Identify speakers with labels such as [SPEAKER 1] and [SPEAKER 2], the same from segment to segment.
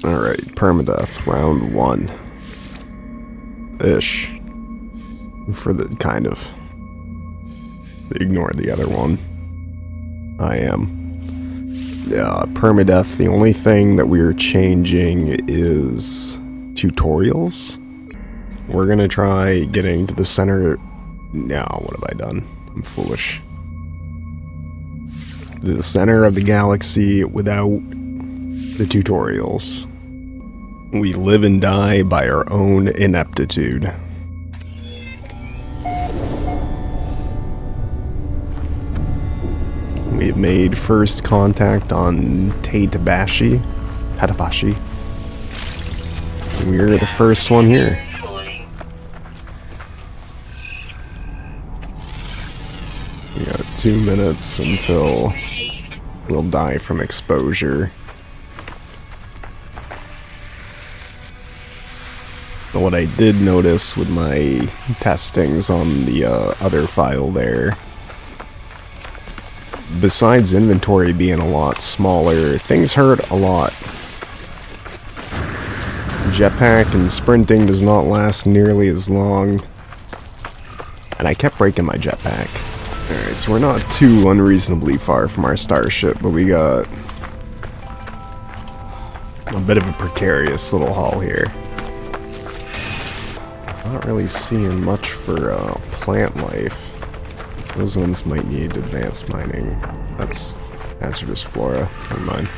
[SPEAKER 1] Alright, permadeath, round 1. Ish. For the kind of. Ignore the other one. I am. Yeah, permadeath, the only thing that we're changing is tutorials. We're gonna try getting to the center. No, what have I done? I'm foolish. The center of the galaxy without the tutorials. We live and die by our own ineptitude. We've made first contact on Tatabashi. We're the first one here. We got 2 minutes until we'll die from exposure. But what I did notice with my testings on the other file there, besides inventory being a lot smaller, things hurt a lot. Jetpack and sprinting does not last nearly as long. And I kept breaking my jetpack. Alright, so we're not too unreasonably far from our starship, but we got a bit of a precarious little haul here. Not really seeing much for plant life. Those ones might need advanced mining. That's hazardous flora. Never mind.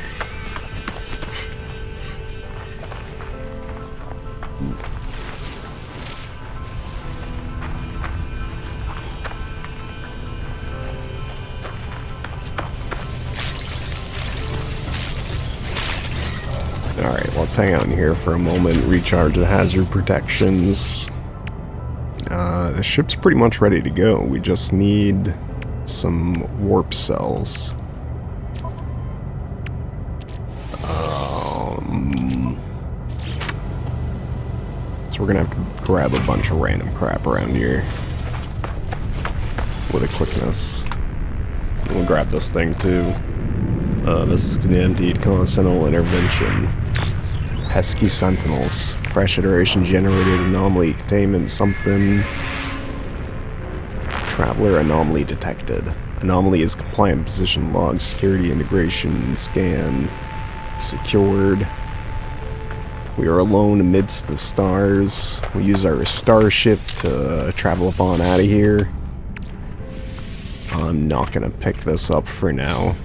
[SPEAKER 1] Alright, let's hang out in here for a moment, recharge the hazard protections. The ship's pretty much ready to go. We just need some warp cells. So we're gonna have to grab a bunch of random crap around here with a quickness. We'll grab this thing too. This is an emptied Continental Intervention. Pesky Sentinels. Fresh iteration generated anomaly containment something. Traveler anomaly detected. Anomaly is compliant position log. Security integration scan. Secured. We are alone amidst the stars. We'll use our starship to travel up on out of here. I'm not gonna pick this up for now.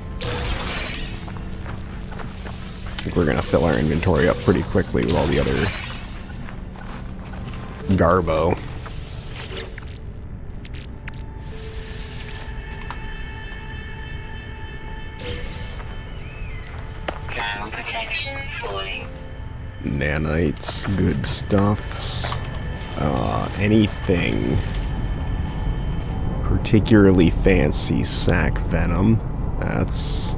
[SPEAKER 1] I think we're gonna fill our inventory up pretty quickly with all the other garbo.
[SPEAKER 2] Thermal protection falling.
[SPEAKER 1] Nanites, good stuffs. Anything particularly fancy sac venom. That's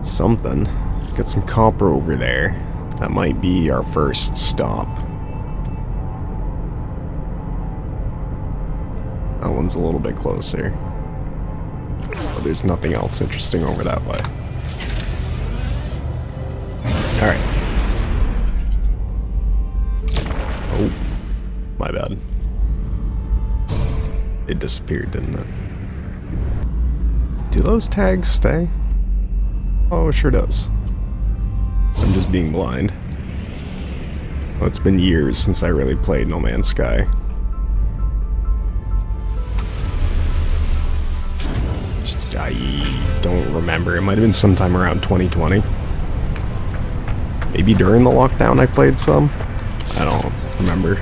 [SPEAKER 1] something. Got some copper over there. That might be our first stop. That one's a little bit closer. But there's nothing else interesting over that way. Alright. Oh, my bad. It disappeared, didn't it? Do those tags stay? Oh, it sure does. I'm just being blind. Well, it's been years since I really played No Man's Sky. I don't remember. It might have been sometime around 2020. Maybe during the lockdown I played some? I don't remember.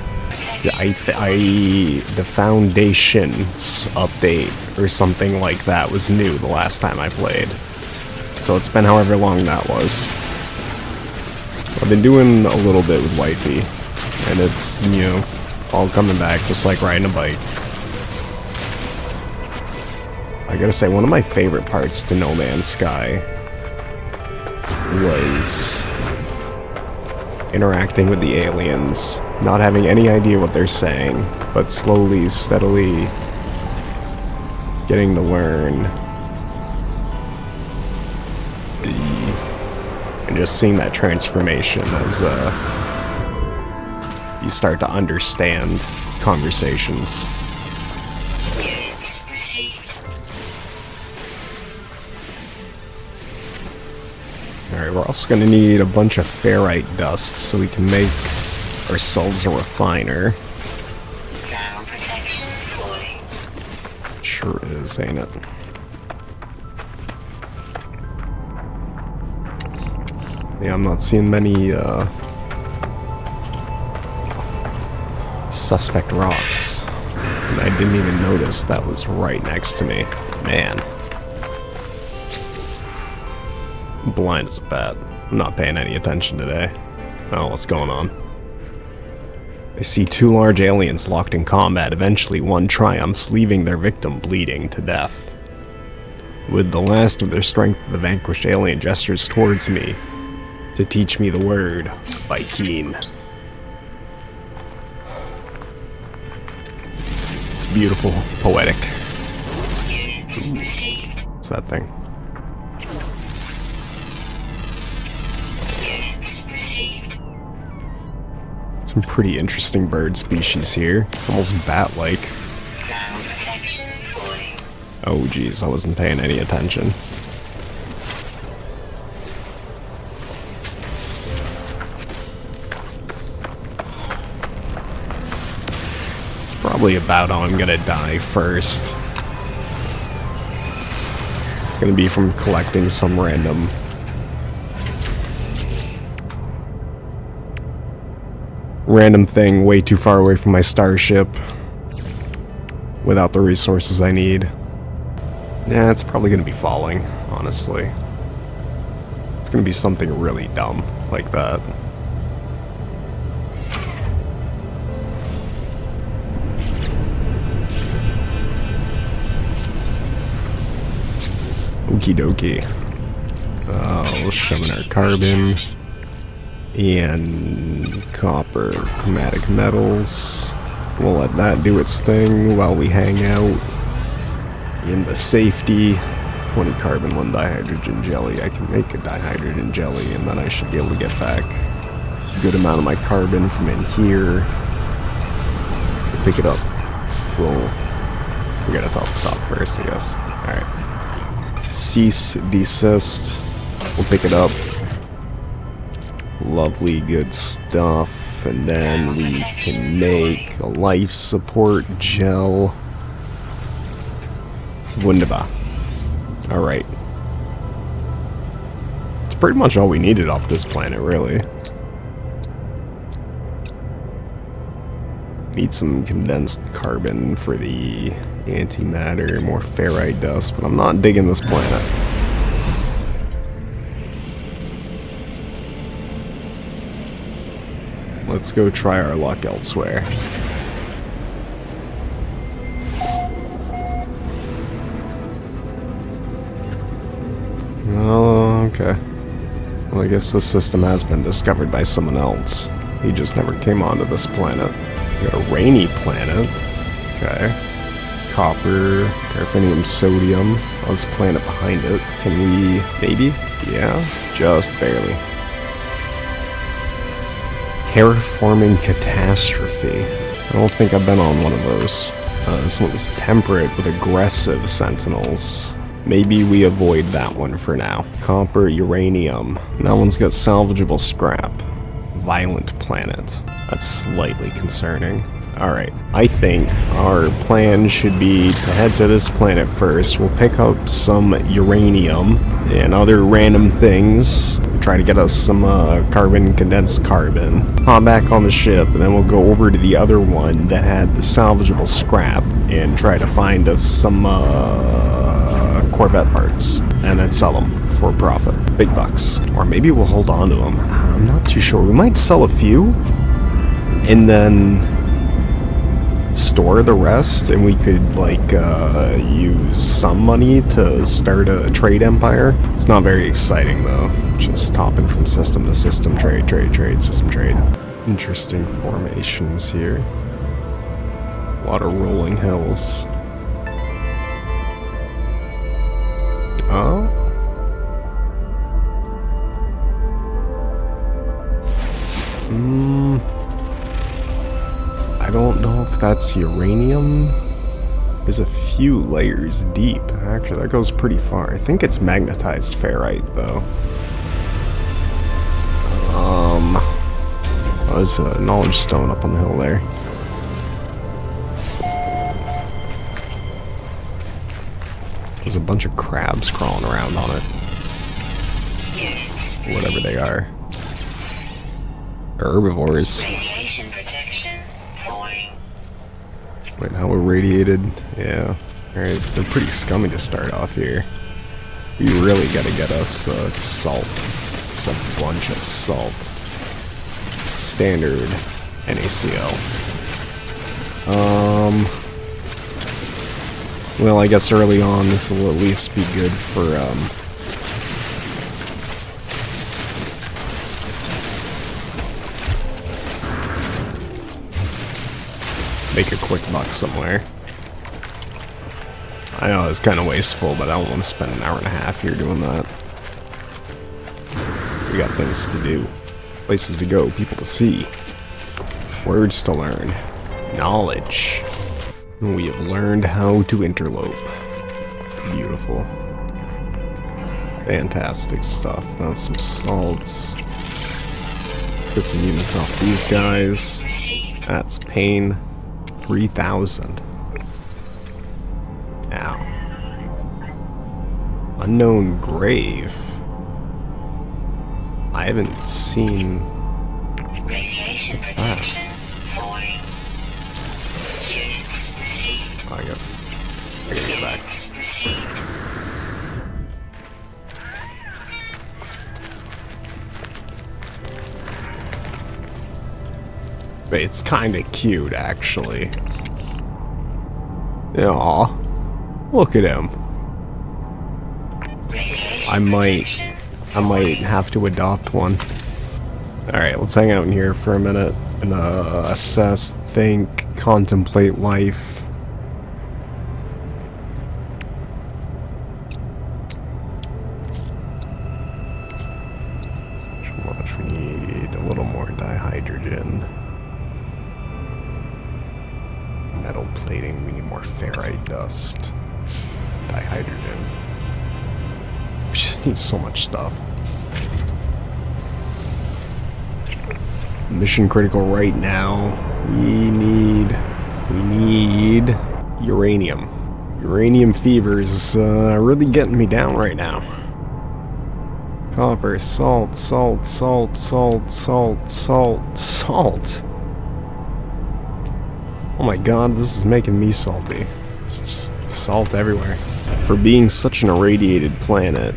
[SPEAKER 1] The Foundations update or something like that was new the last time I played. So it's been however long that was. I've been doing a little bit with Wifey, and it's, you know, all coming back just like riding a bike. I gotta say, one of my favorite parts to No Man's Sky was interacting with the aliens, not having any idea what they're saying, but slowly, steadily getting to learn the And just seeing that transformation as you start to understand conversations.
[SPEAKER 2] Units received.
[SPEAKER 1] Alright, we're also going to need a bunch of ferrite dust so we can make ourselves a refiner.
[SPEAKER 2] Ground protection falling.
[SPEAKER 1] Sure is, ain't it? Yeah, I'm not seeing many suspect rocks. And I didn't even notice that was right next to me. Man. I'm blind as a bat. I'm not paying any attention today. Oh, what's going on? I see 2 large aliens locked in combat. Eventually, one triumphs, leaving their victim bleeding to death. With the last of their strength, the vanquished alien gestures towards me to teach me the word, Viking. It's beautiful, poetic.
[SPEAKER 2] Units received.
[SPEAKER 1] What's that thing?
[SPEAKER 2] Units received.
[SPEAKER 1] Some pretty interesting bird species here. Almost bat-like.
[SPEAKER 2] Ground protection falling.
[SPEAKER 1] Oh geez, I wasn't paying any attention. It's probably about how I'm gonna die first. It's gonna be from collecting some random thing way too far away from my starship without the resources I need. Yeah, it's probably gonna be falling, honestly. It's gonna be something really dumb like that. Okie dokie. We'll shove in our carbon and copper chromatic metals. We'll let that do its thing while we hang out in the safety. 20 carbon, 1 dihydrogen jelly. I can make a dihydrogen jelly, and then I should be able to get back a good amount of my carbon from in here. Pick it up. We gotta tell it to stop first, I guess. Alright. Cease, desist. We'll pick it up. Lovely, good stuff. And then we can make a life support gel. Wunderbar. Alright. It's pretty much all we needed off this planet, really. Need some condensed carbon for the antimatter, more ferrite dust, but I'm not digging this planet. Let's go try our luck elsewhere. Oh, okay. Well, I guess this system has been discovered by someone else. He just never came onto this planet. We got a rainy planet. Okay. Copper, paraffinium, sodium. How's the planet behind it? Can we... maybe? Yeah, just barely. Terraforming catastrophe. I don't think I've been on one of those. This one's temperate with aggressive sentinels. Maybe we avoid that one for now. Copper, uranium. That one's got salvageable scrap. Violent planet. That's slightly concerning. Alright, I think our plan should be to head to this planet first. We'll pick up some uranium and other random things. Try to get us some carbon, condensed carbon. Hop back on the ship, and then we'll go over to the other one that had the salvageable scrap and try to find us some Corvette parts. And then sell them for profit. Big bucks. Or maybe we'll hold on to them. I'm not too sure. We might sell a few and then store the rest, and we could like use some money to start a trade empire. It's not very exciting though, just hopping from system to system, trade, system trade. Interesting formations here. A lot of rolling hills. Oh, I don't know if that's uranium. There's a few layers deep. Actually, that goes pretty far. I think it's magnetized ferrite, though. Oh, there's a knowledge stone up on the hill there. There's a bunch of crabs crawling around on it. Whatever they are. They're herbivores.
[SPEAKER 2] Radiation protection falling.
[SPEAKER 1] Wait, how irradiated? Yeah. Alright, so they're pretty scummy to start off here. You really gotta get us salt. It's a bunch of salt. Standard NaCl. Well, I guess early on this will at least be good for, make a quick buck somewhere. I know it's kind of wasteful, but I don't want to spend an hour and a half here doing that. We got things to do. Places to go, people to see. Words to learn. Knowledge. We have learned how to interlope. Beautiful. Fantastic stuff. That's some salts. Let's get some units off these guys. That's pain. 3,000. Now. Unknown grave. I haven't seen... What's that? Oh, I gotta get back. But it's kinda cute, actually. Aw. Look at him. I might have to adopt one. Alright, let's hang out in here for a minute and assess, think, contemplate life. Watch, we need a little more dihydrogen. Metal plating, we need more ferrite dust. Dihydrogen. We just need so much stuff. Mission critical right now. We need uranium. Uranium fever is really getting me down right now. Copper, salt, salt, salt, salt, salt, salt, salt. Oh my god, this is making me salty. It's just salt everywhere. For being such an irradiated planet,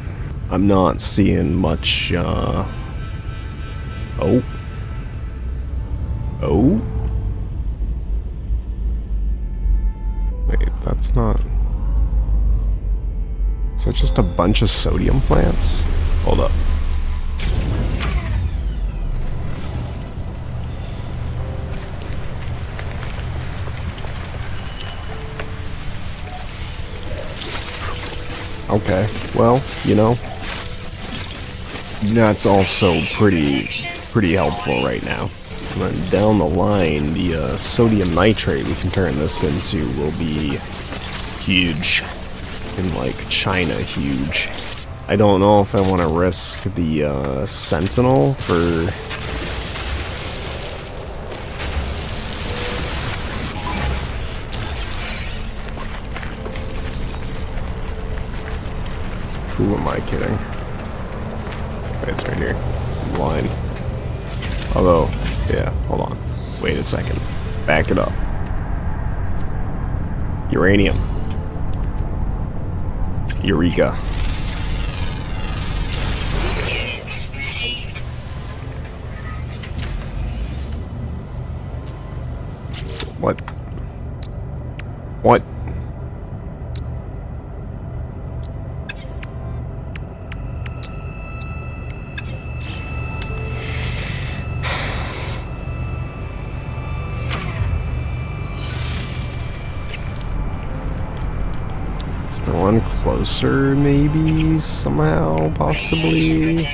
[SPEAKER 1] I'm not seeing much, Oh. Oh? Wait, that's not... Is that just a bunch of sodium plants? Hold up. Okay, well, you know, that's also pretty helpful right now. And then down the line, the sodium nitrate we can turn this into will be huge. In like China, huge. I don't know if I want to risk the Sentinel for... Who am I kidding? Wait, it's right here. I'm blind. Although, yeah, hold on. Wait a second. Back it up. Uranium. Eureka. What? What? Is there one closer, maybe? Somehow? Possibly?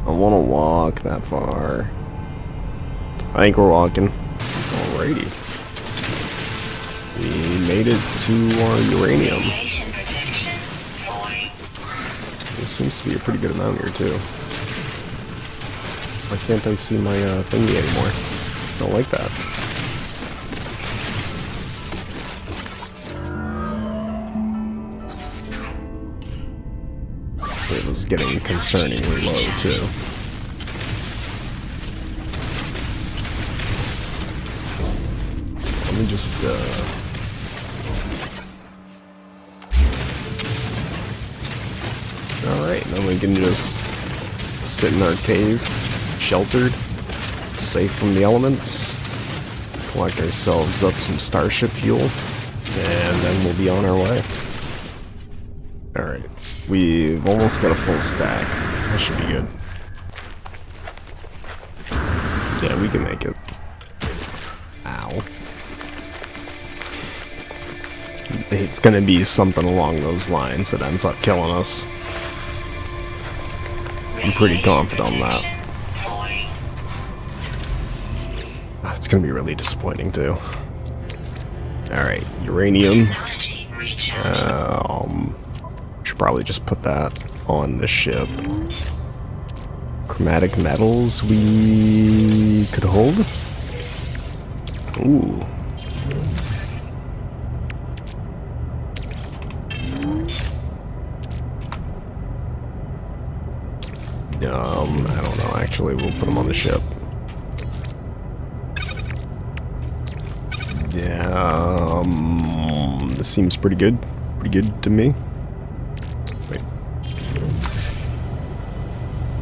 [SPEAKER 1] I want to walk that far. I think we're walking. Alrighty. We made it to our uranium.
[SPEAKER 2] Radiation protection going.
[SPEAKER 1] There seems to be a pretty good amount here, too. Why can't I see my thingy anymore? Don't like that. It was getting concerningly low, too. Let me just, Alright, then we can just sit in our cave, sheltered, safe from the elements, collect ourselves up some starship fuel, and then we'll be on our way. Alright, we've almost got a full stack. That should be good. Yeah, we can make it. Ow. It's gonna be something along those lines that ends up killing us. I'm pretty confident on that. It's gonna be really disappointing too. Alright, uranium. Should probably just put that on the ship. Chromatic metals we could hold. Ooh. I don't know, actually, we'll put them on the ship. Yeah, this seems pretty good. Pretty good to me. Wait.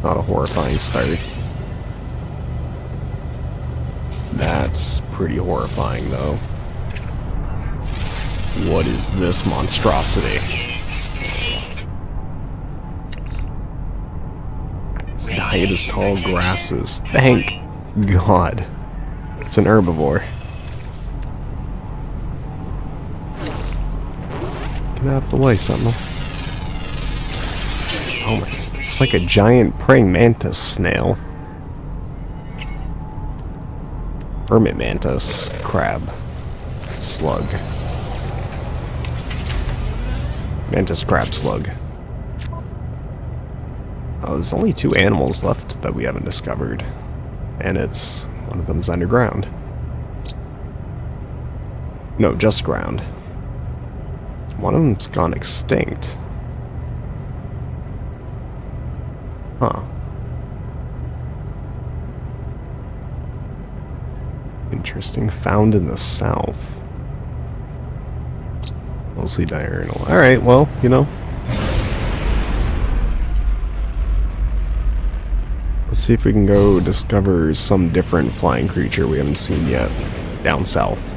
[SPEAKER 1] Not a horrifying start. That's pretty horrifying, though. What is this monstrosity? Its diet is tall grasses. Thank God. It's an herbivore. Get out of the way, Sentinel. Oh my, it's like a giant praying mantis snail. Hermit mantis. Crab. Slug. Mantis crab slug. Oh, there's only 2 animals left that we haven't discovered. And it's... one of them's underground. No, just ground. One of them's gone extinct. Huh. Interesting. Found in the south. Mostly diurnal. Alright, well, you know. Let's see if we can go discover some different flying creature we haven't seen yet. Down south.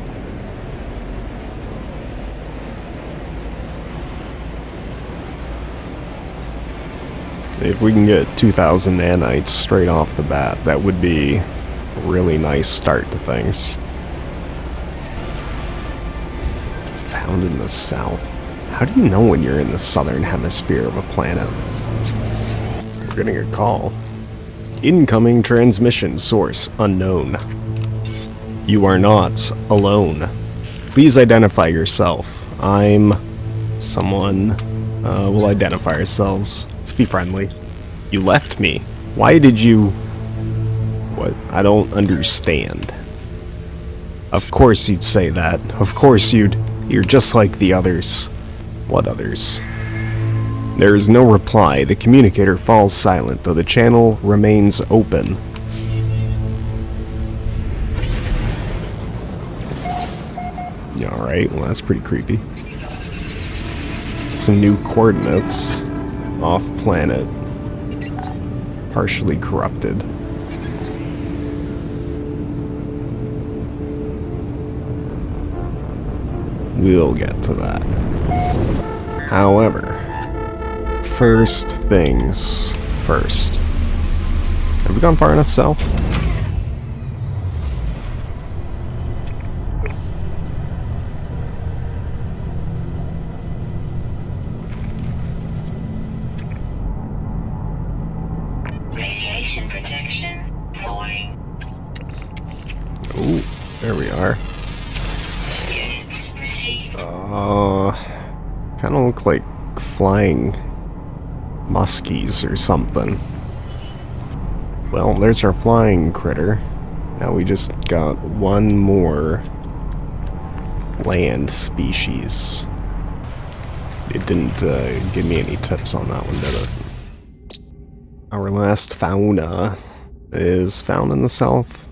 [SPEAKER 1] If we can get 2,000 nanites straight off the bat, that would be a really nice start to things. Found in the south. How do you know when you're in the southern hemisphere of a planet? We're getting a call. Incoming transmission source unknown. You are not alone. Please identify yourself. I'm someone. We'll identify ourselves. Let's be friendly. You left me. Why did you... What? I don't understand. Of course you'd say that. Of course you'd... You're just like the others. What others? There is no reply. The communicator falls silent, though the channel remains open. Alright, well that's pretty creepy. Some new coordinates. Off planet. Partially corrupted. We'll get to that. However, first things first. Have we gone far enough south?
[SPEAKER 2] Radiation Station protection. Falling.
[SPEAKER 1] Ooh, there we are.
[SPEAKER 2] Units received.
[SPEAKER 1] Kind of look like flying muskies or something. Well, there's our flying critter. Now we just got one more land species. It didn't give me any tips on that one, did it? Our last fauna is found in the south.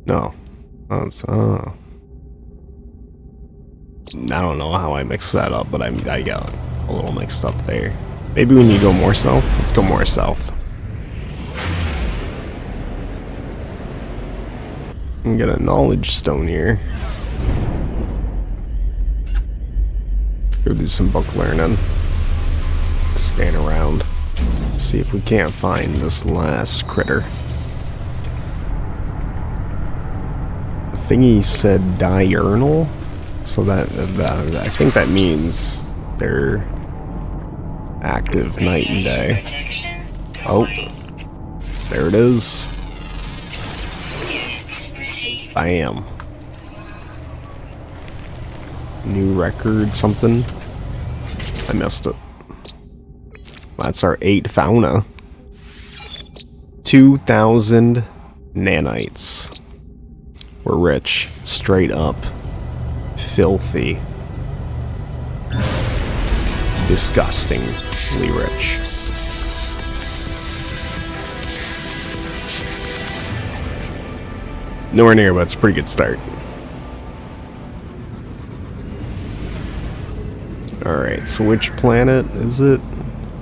[SPEAKER 1] No. Oh, it's, I don't know how I mixed that up, but I got a little mixed up there. Maybe we need to go more south? Let's go more south. And get a knowledge stone here. Go do some book learning. Scan around. See if we can't find this last critter. The thingy said diurnal, so that I think that means they're active night and day.
[SPEAKER 2] Protection.
[SPEAKER 1] Oh,
[SPEAKER 2] Falling.
[SPEAKER 1] there it is.
[SPEAKER 2] Units received.
[SPEAKER 1] Bam. New record, something. I missed it. That's our 8 fauna. 2,000 nanites. We're rich. Straight up. Filthy. Disgustingly rich. Nowhere near, but it's a pretty good start. Alright, so which planet is it?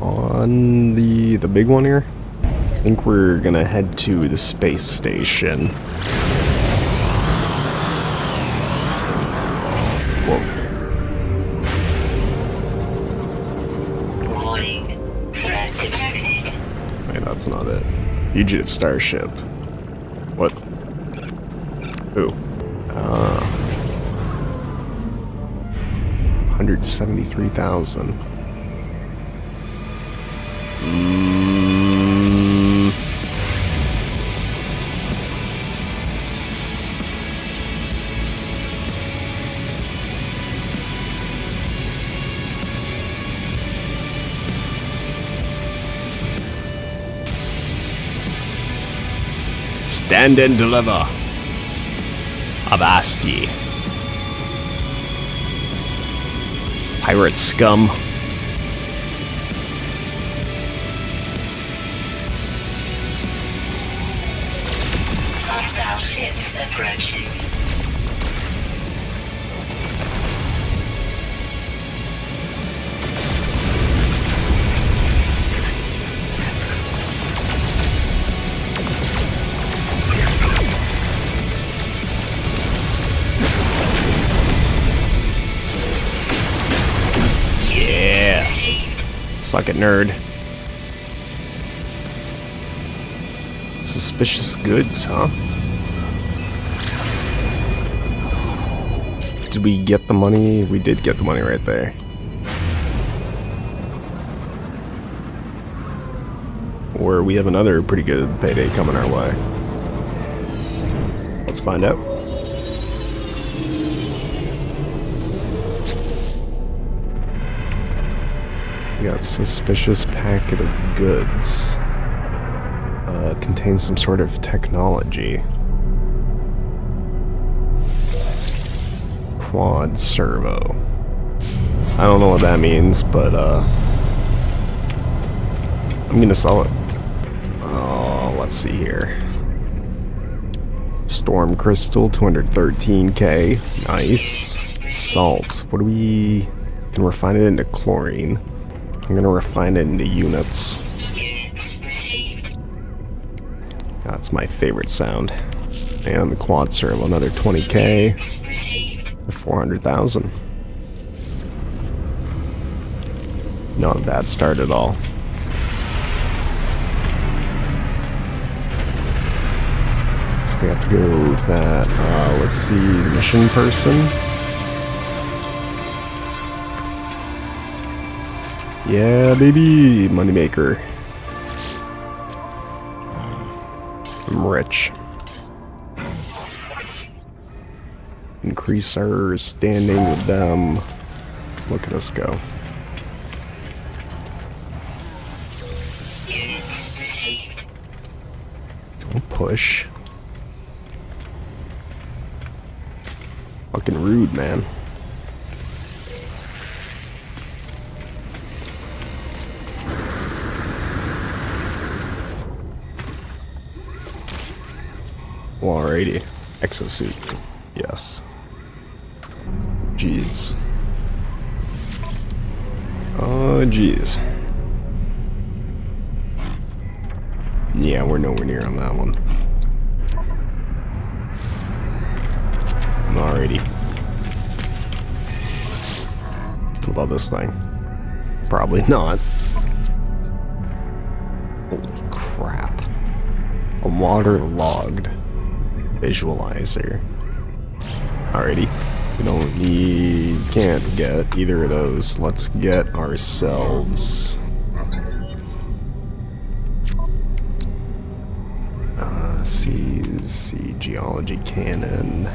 [SPEAKER 1] On the big one here? I think we're gonna head to the space station. Whoa.
[SPEAKER 2] Warning. Threat detected.
[SPEAKER 1] Wait, that's not it. Fugitive starship. What? Ooh. 173,000. Stand and deliver. Avast ye. Pirate scum.
[SPEAKER 2] Hostile ships approaching.
[SPEAKER 1] Yeah. Suck it, nerd. Suspicious goods, huh? Did we get the money? We did get the money right there. Or we have another pretty good payday coming our way. Let's find out. We got suspicious packet of goods. Contains some sort of technology. Quad servo. I don't know what that means, but I'm gonna sell it. Oh, let's see here. Storm crystal, 213k. Nice. Salt. What do we... Can refine it into chlorine. I'm gonna refine it into units.
[SPEAKER 2] Units received.
[SPEAKER 1] That's my favorite sound. And the quad servo, another 20k.
[SPEAKER 2] Received.
[SPEAKER 1] 400,000. Not a bad start at all. So we have to go to that, let's see, mission person. Yeah, baby! Moneymaker. I'm rich. Increase our standing with them. Look at us go.
[SPEAKER 2] Units received.
[SPEAKER 1] Don't push. Fucking rude, man. Well, alrighty. Exosuit. Yes. Jeez. Oh, jeez. Yeah, we're nowhere near on that one. Alrighty. What about this thing? Probably not. Holy crap. A waterlogged visualizer. Alrighty. We don't need... can't get either of those. Let's get ourselves... see geology cannon.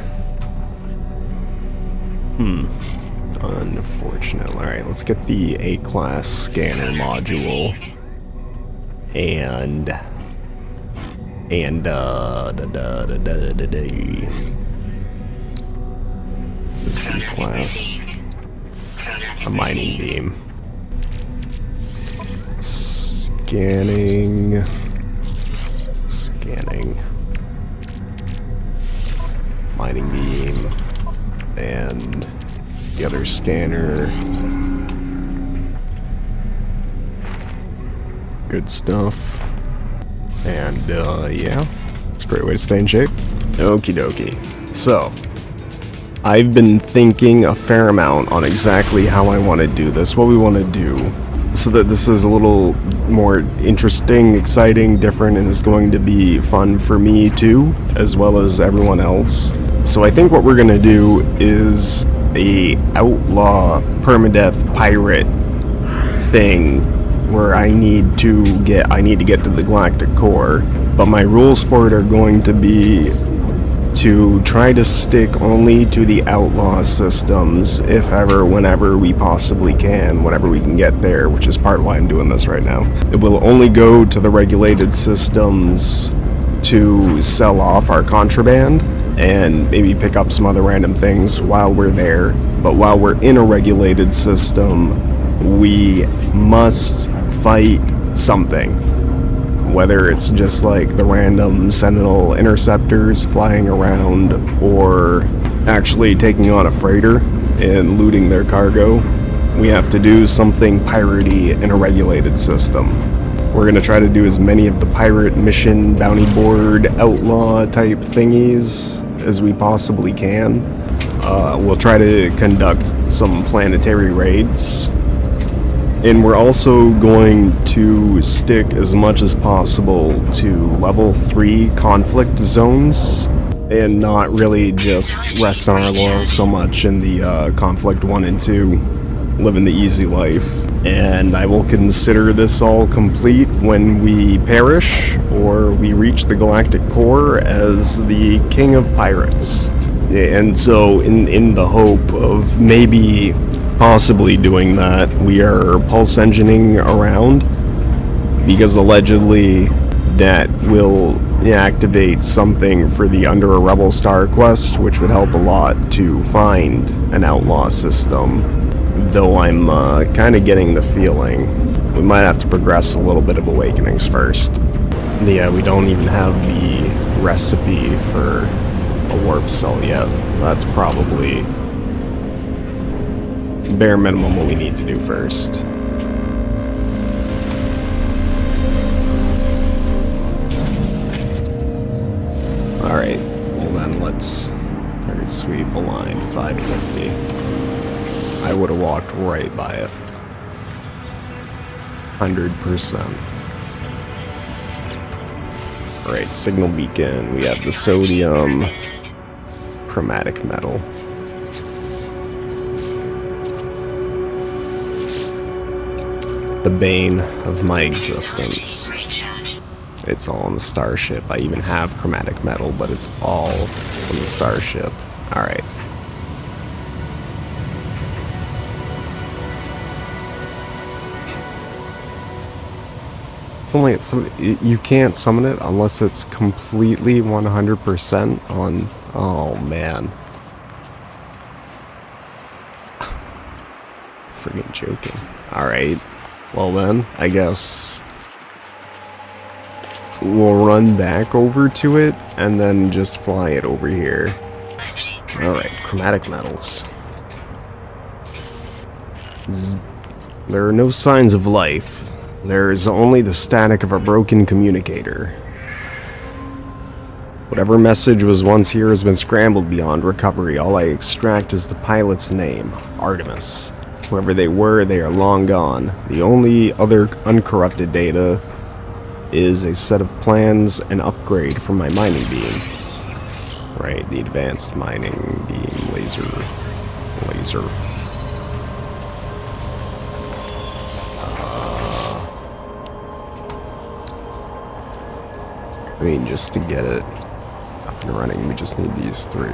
[SPEAKER 1] Unfortunate. Alright, let's get the A-class scanner module. And the C-class, a mining beam. Scanning. Mining beam. And the other scanner. Good stuff. And, yeah. It's a great way to stay in shape. Okie dokie. So, I've been thinking a fair amount on exactly how I want to do this, what we want to do, so that this is a little more interesting, exciting, different, and is going to be fun for me too, as well as everyone else. So I think what we're going to do is a outlaw permadeath pirate thing where I need to get to the galactic core, but my rules for it are going to be to try to stick only to the outlaw systems, if ever, whenever we possibly can, whenever we can get there, which is part of why I'm doing this right now. It will only go to the regulated systems to sell off our contraband, and maybe pick up some other random things while we're there. But while we're in a regulated system, we must fight something. Whether it's just like the random Sentinel interceptors flying around, or actually taking on a freighter and looting their cargo, we have to do something piratey in a regulated system. We're going to try to do as many of the pirate mission, bounty board, outlaw type thingies as we possibly can. We'll try to conduct some planetary raids. And we're also going to stick as much as possible to level 3 conflict zones, and not really just rest on our laurels so much in the conflict 1 and 2, living the easy life. And I will consider this all complete when we perish, or we reach the galactic core as the king of pirates. And so in the hope of maybe possibly doing that, we are pulse engineering around, because allegedly that will activate something for the Under a Rebel Star quest, which would help a lot to find an outlaw system, though I'm kind of getting the feeling we might have to progress a little bit of Awakenings first. Yeah, we don't even have the recipe for a warp cell yet. That's probably bare minimum what we need to do first. Alright, well then let's third sweep align 550. I would have walked right by it. 100%. Alright, signal beacon. We have the sodium, chromatic metal. The bane of my existence. It's all on the starship. I even have chromatic metal, but it's all on the starship. Alright. It's only you can't summon it unless it's completely 100% on. Oh man. Friggin' joking. Alright. Well then, I guess we'll run back over to it and then just fly it over here. Alright, chromatic metals. There are no signs of life. There is only the static of a broken communicator. Whatever message was once here has been scrambled beyond recovery. All I extract is the pilot's name, Artemis. Whoever they were, they are long gone. The only other uncorrupted data is a set of plans and upgrade for my mining beam. Right, the advanced mining beam laser. I mean, just to get it up and running, we just need these 3.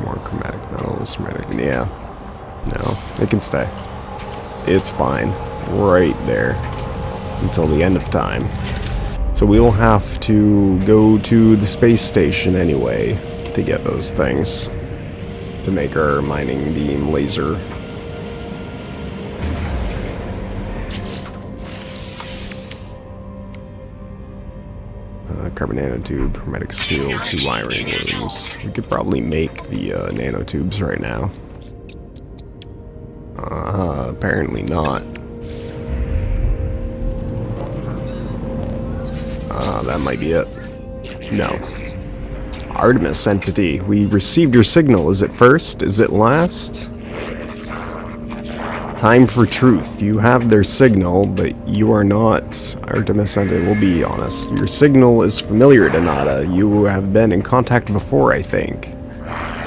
[SPEAKER 1] More chromatic metals, yeah. No, it can stay. It's fine. Right there. Until the end of time. So we'll have to go to the space station anyway to get those things. To make our mining beam laser. Carbon nanotube, hermetic seal, 2 wiring looms. We could probably make the nanotubes right now. Apparently not. That might be it. No. Artemis entity, we received your signal. Is it first? Is it last? Time for truth. You have their signal, but you are not Artemis entity. We'll be honest. Your signal is familiar to Nada. You have been in contact before, I think.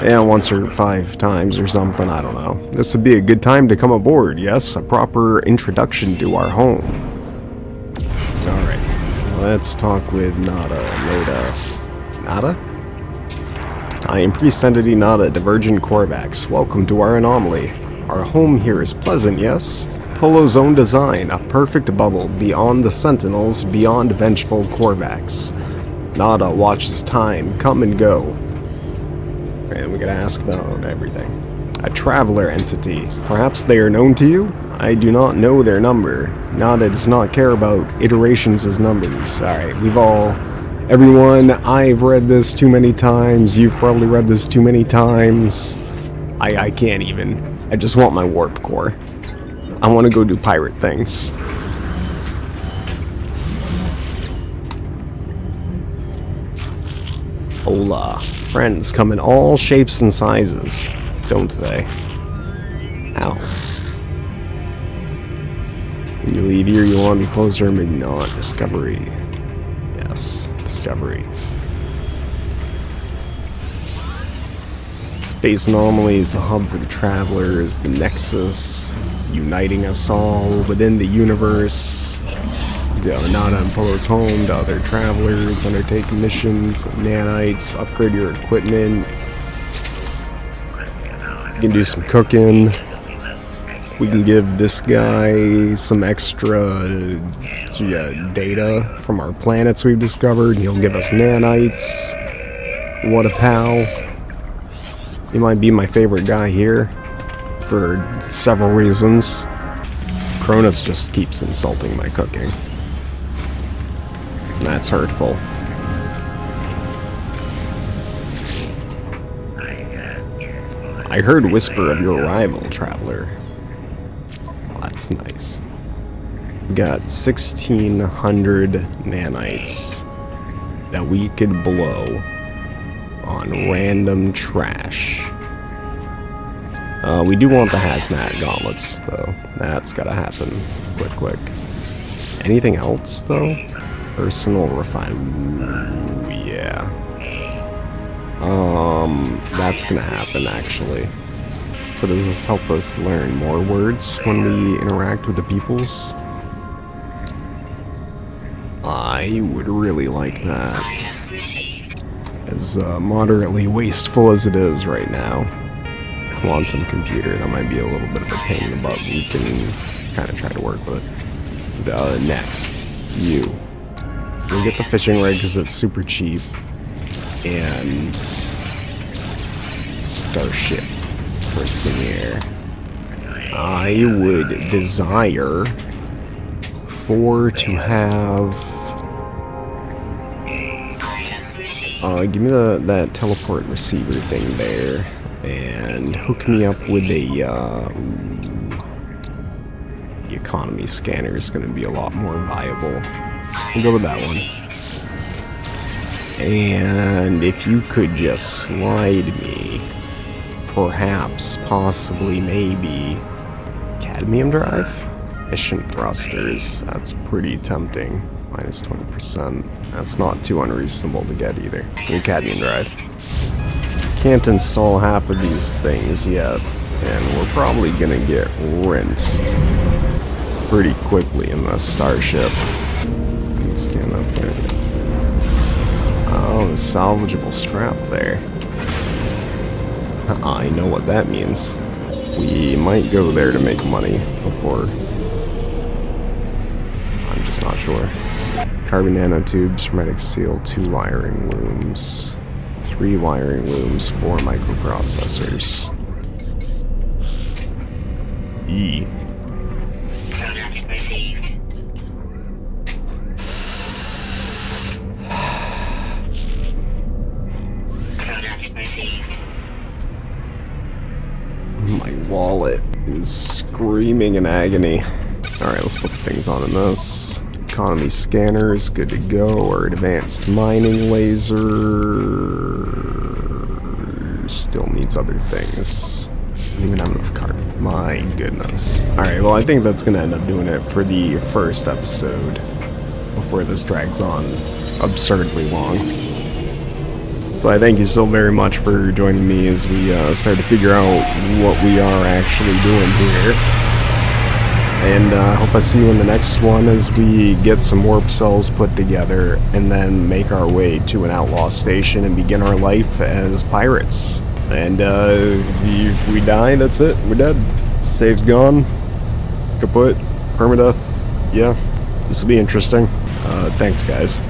[SPEAKER 1] Yeah, once or 5 times or something, I don't know. This would be a good time to come aboard, yes? A proper introduction to our home. Alright, let's talk with Nada. Nada? I am Priest Entity Nada, Divergent Korvax. Welcome to our anomaly. Our home here is pleasant, yes? Polo's own design, a perfect bubble, beyond the Sentinels, beyond vengeful Korvax. Nada watches time come and go. And we gotta ask about everything. A traveler entity. Perhaps they are known to you? I do not know their number. Nada does not care about iterations as numbers. Alright, everyone, I've read this too many times. You've probably read this too many times. I can't even. I just want my warp core. I want to go do pirate things. Hola. Friends come in all shapes and sizes, don't they? Ow. When you leave here, you want to be closer, maybe not. Discovery. Yes, discovery. Space anomaly is a hub for the travelers, the nexus, uniting us all within the universe. Nada and Polo's home to other travelers, undertake missions, nanites, upgrade your equipment. You can do some cooking. We can give this guy some extra data from our planets we've discovered. He'll give us nanites. What a pal. He might be my favorite guy here for several reasons. Cronus just keeps insulting my cooking. That's hurtful. I heard whisper of your arrival, traveler. Well, that's nice. We got 1,600 nanites that we could blow on random trash. We do want the hazmat gauntlets, though. That's gotta happen quick. Anything else, though? Personal refinement. Yeah. That's gonna happen, actually. So does this help us learn more words when we interact with the peoples? I would really like that.
[SPEAKER 2] Item received.
[SPEAKER 1] As moderately wasteful as it is right now. Quantum computer, that might be a little bit of a pain in the butt. We can kind of try to work with it. Next, you. We'll get the fishing rig because it's super cheap. And Starship Personnel. I would desire for to have. Give me that teleport receiver thing there, and hook me up with the economy scanner is going to be a lot more viable. We'll go with that one. And if you could just slide me, perhaps, possibly, maybe, cadmium drive? Mission thrusters, that's pretty tempting. Minus 20%. That's not too unreasonable to get either. New cadmium drive. Can't install half of these things yet, and we're probably gonna get rinsed pretty quickly in the Starship. Scan up there. Oh, the salvageable scrap there. I know what that means. We might go there to make money before. I'm just not sure. Carbon nanotubes, hermetic seal, 2 wiring looms, 3 wiring looms, 4 microprocessors. E.
[SPEAKER 2] Product received. Product received.
[SPEAKER 1] My wallet is screaming in agony. Alright, let's put the things on in this. Economy scanner is good to go. Our advanced mining laser still needs other things. Don't even have enough carbon. My goodness. Alright, well I think that's gonna end up doing it for the first episode before this drags on absurdly long. So I thank you so very much for joining me as we start to figure out what we are actually doing here. And I hope I see you in the next one as we get some warp cells put together and then make our way to an outlaw station and begin our life as pirates. And if we die, that's it. We're dead. Save's gone. Kaput. Permadeath. Yeah. This will be interesting. Thanks, guys.